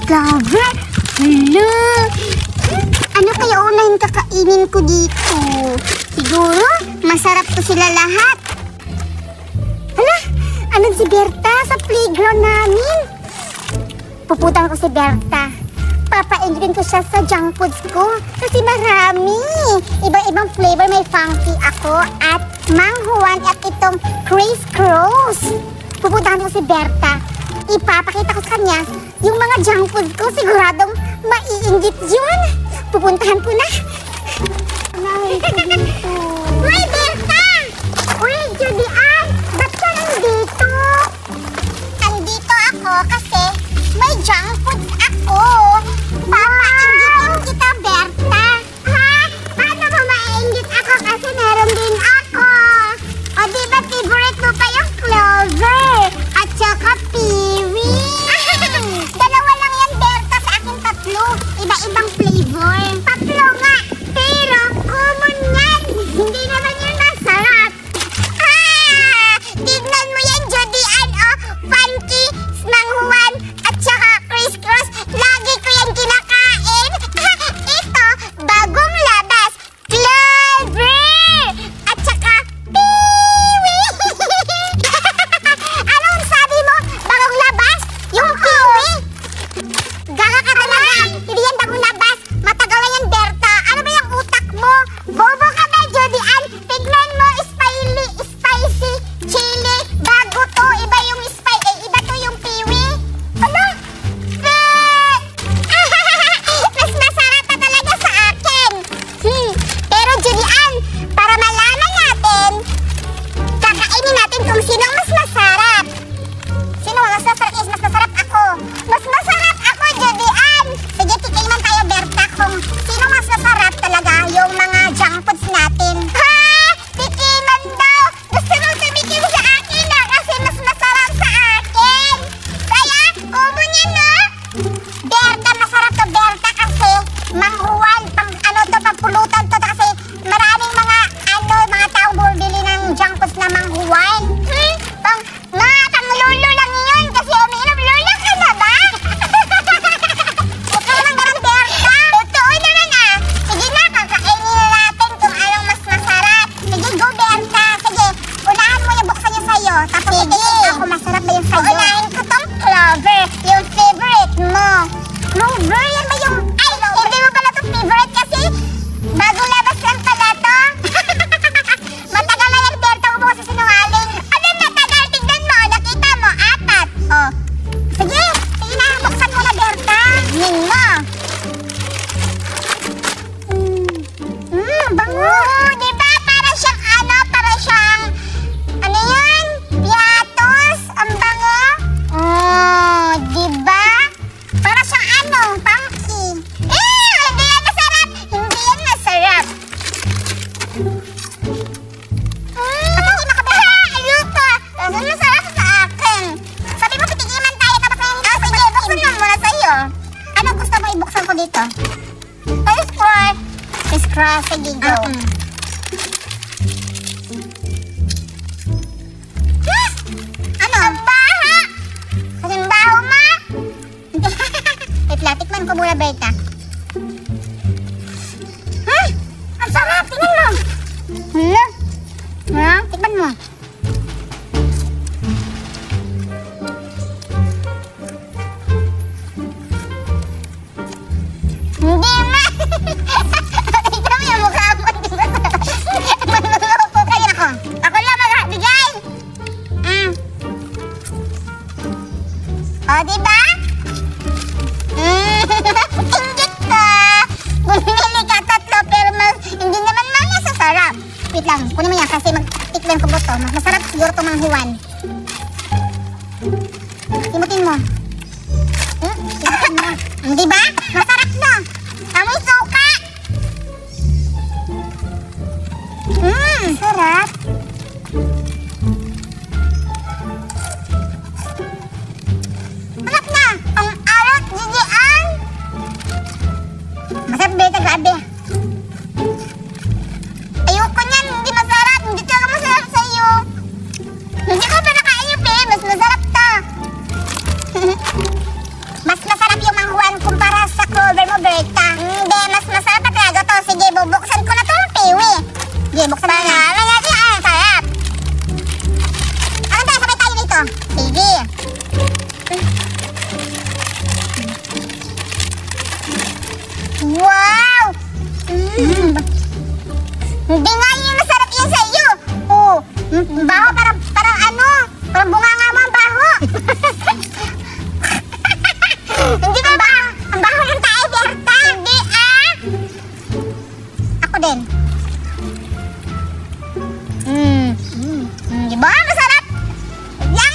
Clover. Hala. Ano kaya unahin kakainin ko dito? Siguro, masarap to sila lahat. Hala, anong si Berta sa playground namin? Puputan ko si Berta. Papaingin ko siya sa junk foods ko. Kasi marami. Iba-ibang flavor. May funky ako at manghuan at itong Chris Cross. Pupuntahan ko si Berta. Ipapakita ko sa kanya yung mga junk foods ko. Siguradong maiinggit yun. Pupuntahan ko na. Uy, Berta! Uy, Judy Ann! Ba't ka nandito? Andito ako kasi may junk foods ako. Papainggitin kita, Berta. Ha? Paano mo maiinggit ako kasi meron din ako? O diba favorite mo pa yung Clover at saka Peewee? Dalawa lang yan, Berta. Sa akin tatlo. Iba-ibang flavor. Tatlo nga. Pero common yan. Hindi naman yun masarap. Tignan mo yan, Judy Ann. Oh, funky, manghuan at saka Chris Cross. Lagi ko yan kinakain. Ito, bagong labas. Clover! At saka Peewee! Anong sabi mo? Bagong labas? Yung Peewee? Gaga ka talaga. Hindi yan bagong labas. Matagal na yan, Berta. Ano ba yung utak mo? Bobo ka ba, Judy Ann? Tignan mo, spicy, chili. Bago to. Iba yung iba to yung Peewee. Ano? Mas masarap na talaga sa akin. Pero Judy Ann, para malaman natin, kakainin natin kung sinong mas masarap. Sino mas masarap is mas masarap ako. Mas masarap ako, Judy Ann. Sige, tikiman tayo, Berta, kung sino mas masarap talaga yung mga junk foods natin. Ha? Tikiman daw. Gusto mong tumikim sa akin na kasi mas masarap sa akin. Kaya, common yan, no? Berta, masarap to, Berta, kasi manghuwan, pagpulutan to kasi maraming mga tao bumibili ng junk foods na manghuwan. Panglolo lang yun kasi umiinom. Lola ka na ba? Okay lang ganun, Berta. Totoo naman ah. Sige na, kakainin na natin kung anong mas masarap. Sige, go, Berta. Sige, unahan mo yung buksan niya sa'yo. Tapos sige, ako masarap ba yung sa'yo? Unahin ko tong Clover, yung favorite mo. Clover, yan ba yung... Ay, hindi mo pala itong favorite kasi bagong labas lang pala to. Matagal na yan, Berta. Huwag mo kasi sinungaling. Ano matagal? Tignan mo. Nakita mo, 4. Oh. Sige, sige na. Buksan mo na, Berta. Tignan mo. Bango. Diba? Para siyang ano yan? Piatos. Ang bango. Oh, diba? Para siyang funky. Hindi yan masarap. Hindi yan masarap. Patikiman ka ba? Ayoko. Kasi masarap sa akin. Sabi mo, patikiman tayo tapos na hindi. Sige, buksan mo muna sa'yo. Ano gusto mo ibuksan ko dito? Chris Cross. Sige, go. Ano? Ang baha! Ang baho mo? Tikman ko muna, Berta. Ang sarap! Tingnan mo! Hala? Ha? Tikman mo. Hindi ma! Tignan mo yung mukha mo. Manulupo kayo ako. Ako lang magbigay. O, diba? Inggit ka! Bumili ka 3 pero hindi naman masasarap. Wait lang, kunin mo yan kasi mag-tiklan ko ba ito. Masarap siguro itong manghuwan. Timutin mo. Diba? Masarap na. Amoy suka. Sarap. Masarap na. Ang alot, gigian. Masarap, Berta, grabe. Ayoko niyan, hindi masarap. Hindi talaga masarap sa'yo. Hindi ko pa nakain yung mas masarap to. Mas masarap yung manghuwan Baho, parang ano? Parang bunganga mo ang baho. Hindi ba ba? Ang baho ng tae, Berta. Hindi ah. Ako din. Di ba? Masarap. Yan.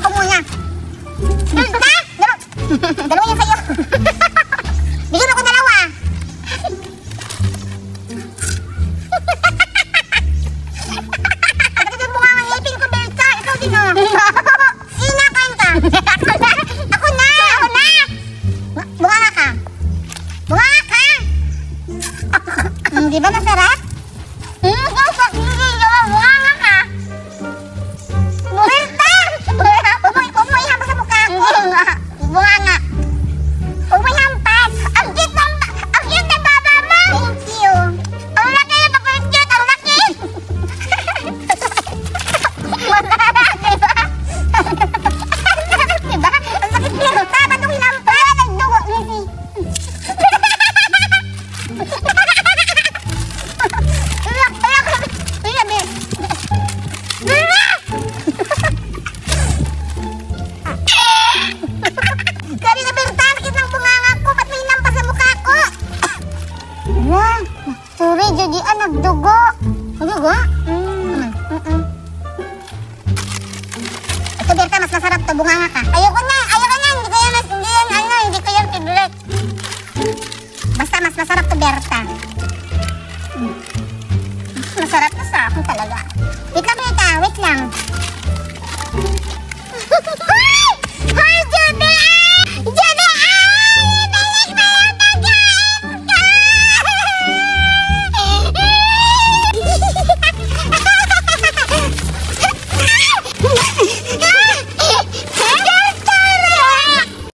Ako muna. Berta. Dalawa yan sa'yo. Bigyan ako dalawa. Bakit yung bunganga ngipin ko, Berta? Ikaw din oh. Sinakain ka. Ako na. Bunganga ka. Bunganga ka. Di ba masarap? Bunganga ka. Berta! Huwag mo ihampas sa mukha ko. Bunganga. Huwag mo ihampas. Ang cute ng baba mo. Thank you. Ang laki na ang cute. Ang laki. Diba? Ang sakit nito. Ba't nung hinampas? Nagdugo. Sabi na Berta, sakit ng bunganga ko. Ba't may hinampas sa mukha ko? Sorry, Judian, nagdugo. Nagdugo? Ito, Berta, mas masarap to. Bunganga ka. Ayoko na. Hindi ko yan favorite. Basta mas masarap to, Berta. Masarap na